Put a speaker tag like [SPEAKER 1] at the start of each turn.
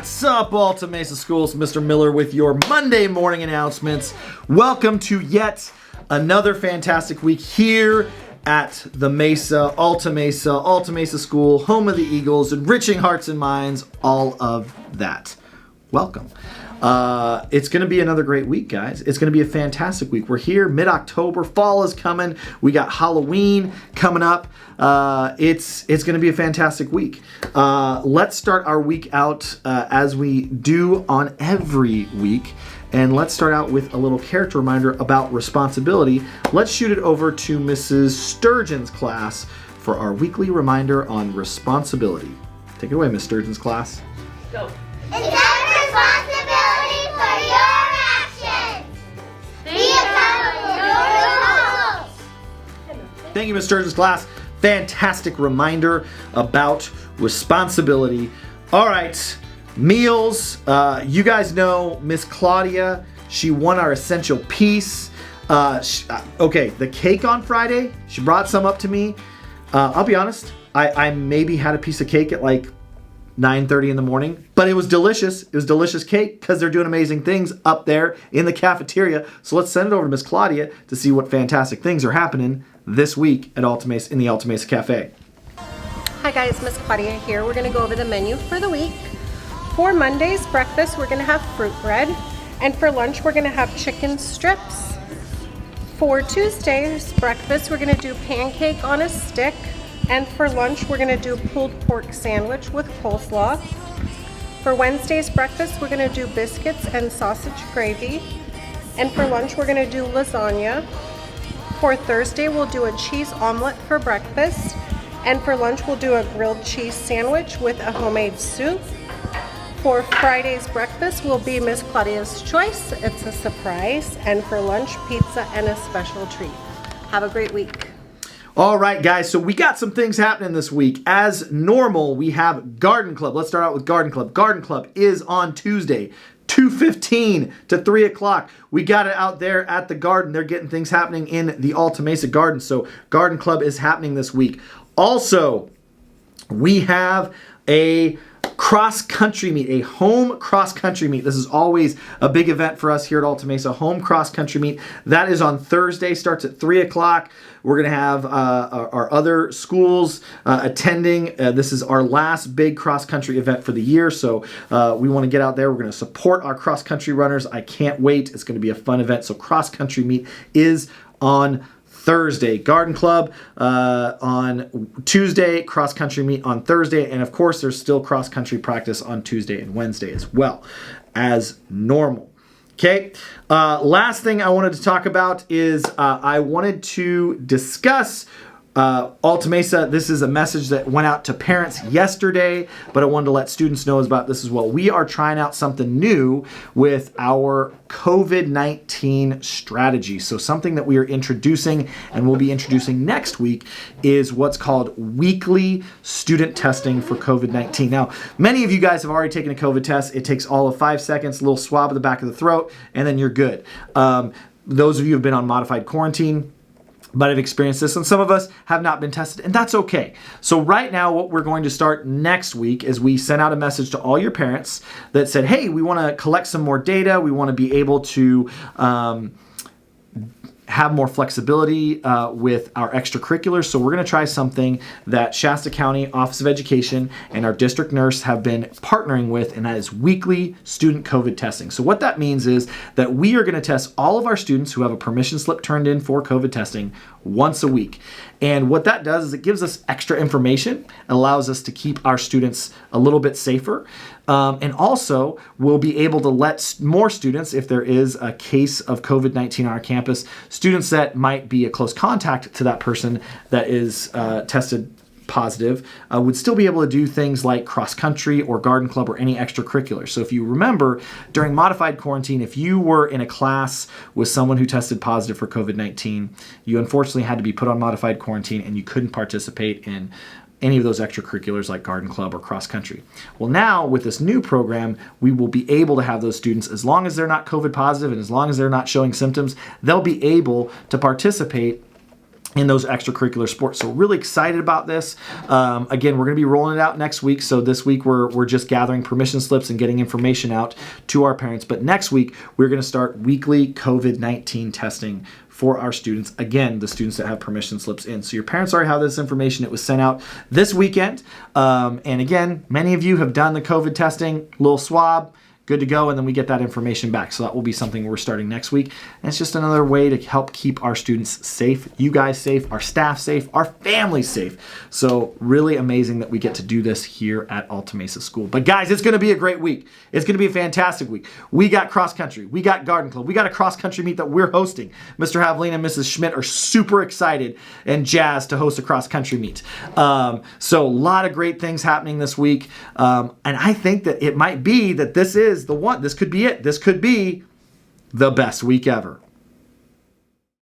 [SPEAKER 1] What's up, Alta Mesa Schools? Mr. Miller with your Monday morning announcements. Welcome to yet another fantastic week here at the Mesa, Alta Mesa School, home of the Eagles, enriching hearts and minds, all of that. Welcome. It's going to be another great week, guys. It's going to be a fantastic week. We're here mid-October. Fall is coming. We got Halloween coming up. It's going to be a fantastic week. Let's start our week out as we do on every week. And let's start out with a little character reminder about responsibility. Let's shoot it over to Mrs. Sturgeon's class for our weekly reminder on responsibility. Take it away, Miss Sturgeon's class.
[SPEAKER 2] Go.
[SPEAKER 3] Accept responsibility for your actions. Be accountable for your results.
[SPEAKER 1] Thank you, Miss Sturgeon's class. Fantastic reminder about responsibility. All right, meals. You guys know Miss Claudia. She won our essential piece. Okay, the cake on Friday, she brought some up to me. I'll be honest, I maybe had a piece of cake at like 9:30 in the morning, but it was delicious. It was delicious cake because they're doing amazing things up there in the cafeteria. So let's send it over to Miss Claudia to see what fantastic things are happening this week at Alta Mesa, in the Alta Mesa Cafe.
[SPEAKER 2] Hi guys, Miss Claudia here. We're going to go over the menu for the week. For Monday's breakfast, we're going to have fruit bread. And for lunch, we're going to have chicken strips. For Tuesday's breakfast, we're going to do pancake on a stick. And for lunch, we're going to do pulled pork sandwich with coleslaw. For Wednesday's breakfast, we're going to do biscuits and sausage gravy. And for lunch, we're going to do lasagna. For Thursday, we'll do a cheese omelet for breakfast. And for lunch, we'll do a grilled cheese sandwich with a homemade soup. For Friday's breakfast will be Miss Claudia's choice. It's a surprise. And for lunch, pizza and a special treat. Have a great week.
[SPEAKER 1] All right, guys, so we got some things happening this week. As normal, we have Garden Club. Let's start out with Garden Club. Garden Club is on Tuesday, 2:15 to 3 o'clock. We got it out there at the garden. They're getting things happening in the Alta Mesa Garden, so Garden Club is happening this week. Also, we have a cross-country meet, a home cross-country meet. This is always a big event for us here at Alta Mesa, home cross-country meet. That is on Thursday, starts at 3 o'clock. We're going to have our other schools attending. This is our last big cross-country event for the year, so we want to get out there. We're going to support our cross-country runners. I can't wait. It's going to be a fun event. So cross-country meet is on Thursday. Garden Club on Tuesday, cross-country meet on Thursday, and of course there's still cross-country practice on Tuesday and Wednesday as well as normal. Okay, last thing I wanted to talk about is I wanted to discuss Alta Mesa. This is a message that went out to parents yesterday, but I wanted to let students know about this as well. We are trying out something new with our COVID-19 strategy. So something that we are introducing and we'll be introducing next week is what's called weekly student testing for COVID-19. Now, many of you guys have already taken a COVID test. It takes all of 5 seconds, a little swab at the back of the throat, and then you're good. Those of you who have been on modified quarantine, but I've experienced this, and some of us have not been tested, and that's okay. So right now, what we're going to start next week is we sent out a message to all your parents that said, hey, we want to collect some more data. We want to be able to have more flexibility with our extracurriculars. So we're going to try something that Shasta County Office of Education and our district nurse have been partnering with, and that is weekly student COVID testing. So what that means is that we are going to test all of our students who have a permission slip turned in for COVID testing once a week. And what that does is it gives us extra information, allows us to keep our students a little bit safer. And also, we'll be able to let more students, if there is a case of COVID-19 on our campus, students that might be a close contact to that person that is tested positive, would still be able to do things like cross-country or garden club or any extracurricular. So if you remember, during modified quarantine, if you were in a class with someone who tested positive for COVID-19, you unfortunately had to be put on modified quarantine and you couldn't participate in any of those extracurriculars like garden club or cross country. Well, now with this new program, we will be able to have those students, as long as they're not COVID positive and as long as they're not showing symptoms, they'll be able to participate in those extracurricular sports. So really excited about this. Again, we're going to be rolling it out next week. So this week we're just gathering permission slips and getting information out to our parents. But next week we're going to start weekly COVID-19 testing for our students. Again, the students that have permission slips in. So your parents already have this information. It was sent out this weekend. And again, many of you have done the COVID testing, little swab, good to go, and then we get that information back. So that will be something we're starting next week. And it's just another way to help keep our students safe, you guys safe, our staff safe, our families safe. So really amazing that we get to do this here at Alta Mesa School. But guys, it's gonna be a great week. It's gonna be a fantastic week. We got cross country, we got garden club, we got a cross country meet that we're hosting. Mr. Havlin and Mrs. Schmidt are super excited and jazzed to host a cross country meet. So a lot of great things happening this week. And I think that it might be that this is the one. This could be it. This could be the best week ever.